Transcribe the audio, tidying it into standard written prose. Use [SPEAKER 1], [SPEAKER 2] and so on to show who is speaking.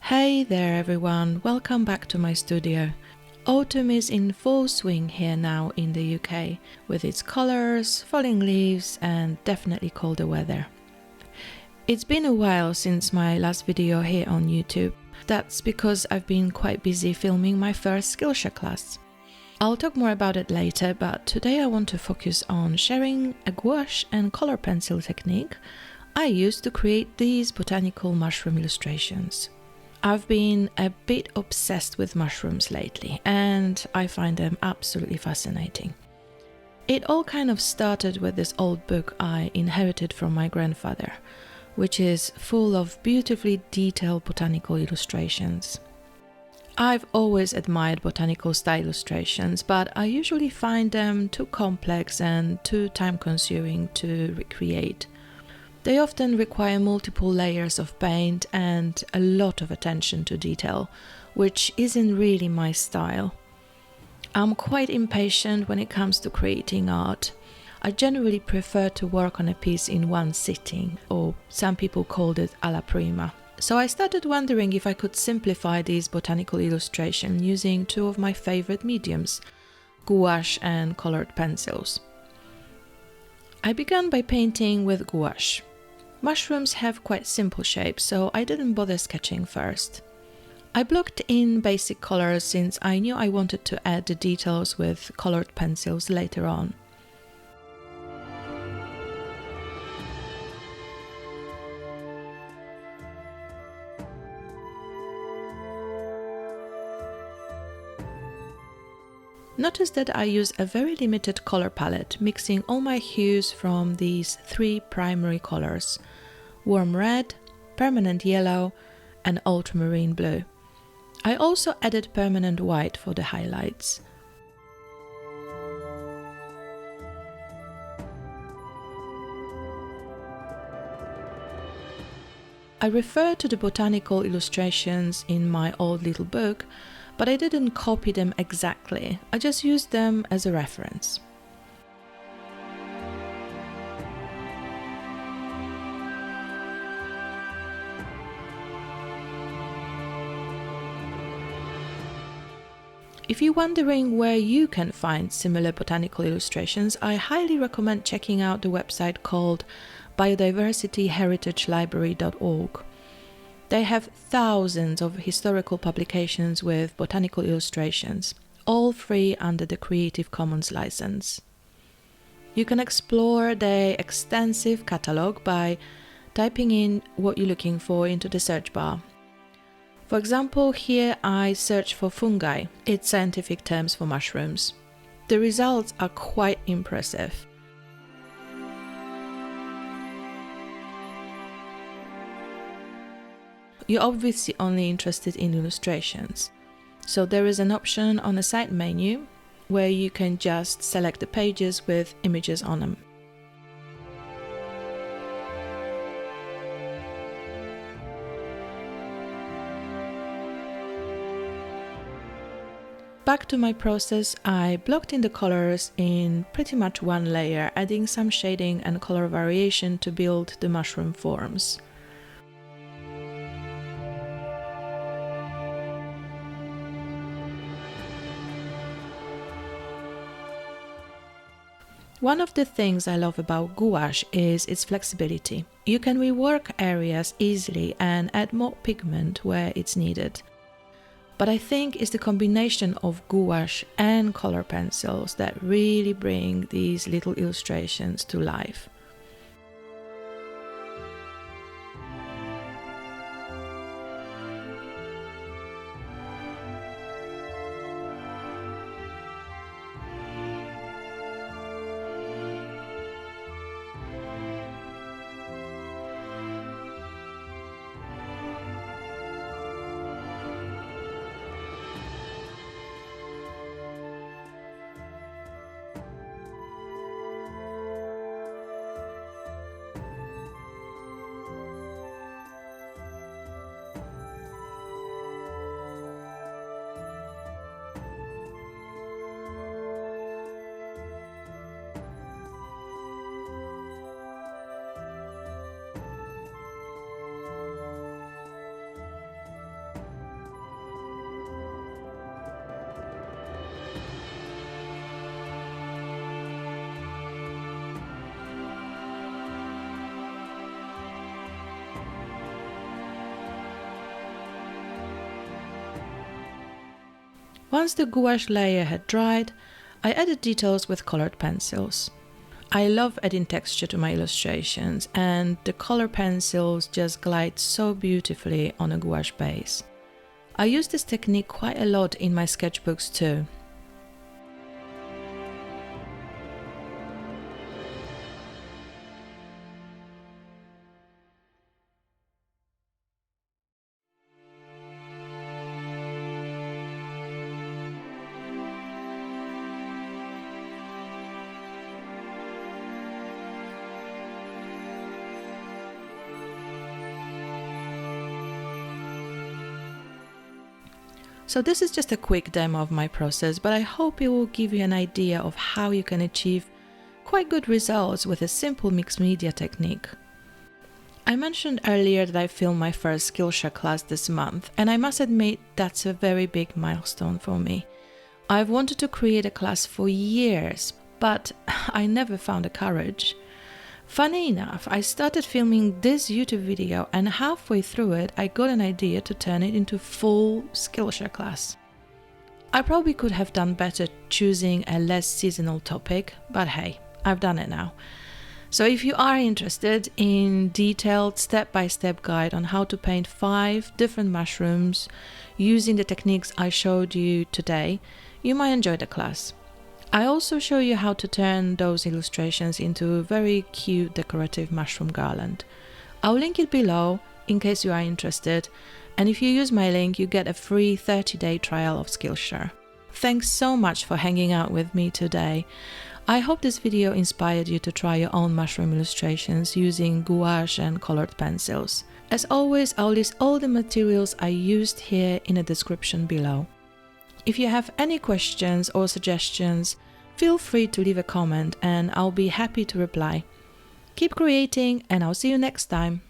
[SPEAKER 1] Hey there everyone, welcome back to my studio. Autumn is in full swing here now in the UK, with its colours, falling leaves and definitely colder weather. It's been a while since my last video here on YouTube. That's because I've been quite busy filming my first Skillshare class. I'll talk more about it later, but today I want to focus on sharing a gouache and colour pencil technique I use to create these botanical mushroom illustrations. I've been a bit obsessed with mushrooms lately and I find them absolutely fascinating. It all kind of started with this old book I inherited from my grandfather, which is full of beautifully detailed botanical illustrations. I've always admired botanical style illustrations, but I usually find them too complex and too time-consuming to recreate. They often require multiple layers of paint and a lot of attention to detail, which isn't really my style. I'm quite impatient when it comes to creating art. I generally prefer to work on a piece in one sitting, or some people called it alla prima. So I started wondering if I could simplify these botanical illustrations using two of my favorite mediums, gouache and colored pencils. I began by painting with gouache. Mushrooms have quite simple shapes, so I didn't bother sketching first. I blocked in basic colors since I knew I wanted to add the details with colored pencils later on. Notice that I use a very limited color palette, mixing all my hues from these three primary colors: warm red, permanent yellow and ultramarine blue. I also added permanent white for the highlights. I refer to the botanical illustrations in my old little book, but I didn't copy them exactly, I just used them as a reference. If you're wondering where you can find similar botanical illustrations, I highly recommend checking out the website called biodiversityheritagelibrary.org. They have thousands of historical publications with botanical illustrations, all free under the Creative Commons license. You can explore their extensive catalogue by typing in what you're looking for into the search bar. For example, here I search for fungi, its scientific terms for mushrooms. The results are quite impressive. You're obviously only interested in illustrations, so there is an option on the side menu where you can just select the pages with images on them. Back to my process, I blocked in the colors in pretty much one layer, adding some shading and color variation to build the mushroom forms. One of the things I love about gouache is its flexibility. You can rework areas easily and add more pigment where it's needed. But I think it's the combination of gouache and color pencils that really bring these little illustrations to life. Once the gouache layer had dried, I added details with colored pencils. I love adding texture to my illustrations, and the color pencils just glide so beautifully on a gouache base. I use this technique quite a lot in my sketchbooks too. So this is just a quick demo of my process, but I hope it will give you an idea of how you can achieve quite good results with a simple mixed media technique. I mentioned earlier that I filmed my first Skillshare class this month, and I must admit that's a very big milestone for me. I've wanted to create a class for years, but I never found the courage. Funny enough, I started filming this YouTube video, and halfway through it I got an idea to turn it into a full Skillshare class. I probably could have done better choosing a less seasonal topic, but hey, I've done it now. So if you are interested in detailed step-by-step guide on how to paint 5 different mushrooms using the techniques I showed you today, you might enjoy the class. I also show you how to turn those illustrations into a very cute decorative mushroom garland. I'll link it below in case you are interested, and if you use my link you get a free 30-day trial of Skillshare. Thanks so much for hanging out with me today. I hope this video inspired you to try your own mushroom illustrations using gouache and colored pencils. As always, I'll list all the materials I used here in the description below. If you have any questions or suggestions, feel free to leave a comment and I'll be happy to reply. Keep creating and I'll see you next time.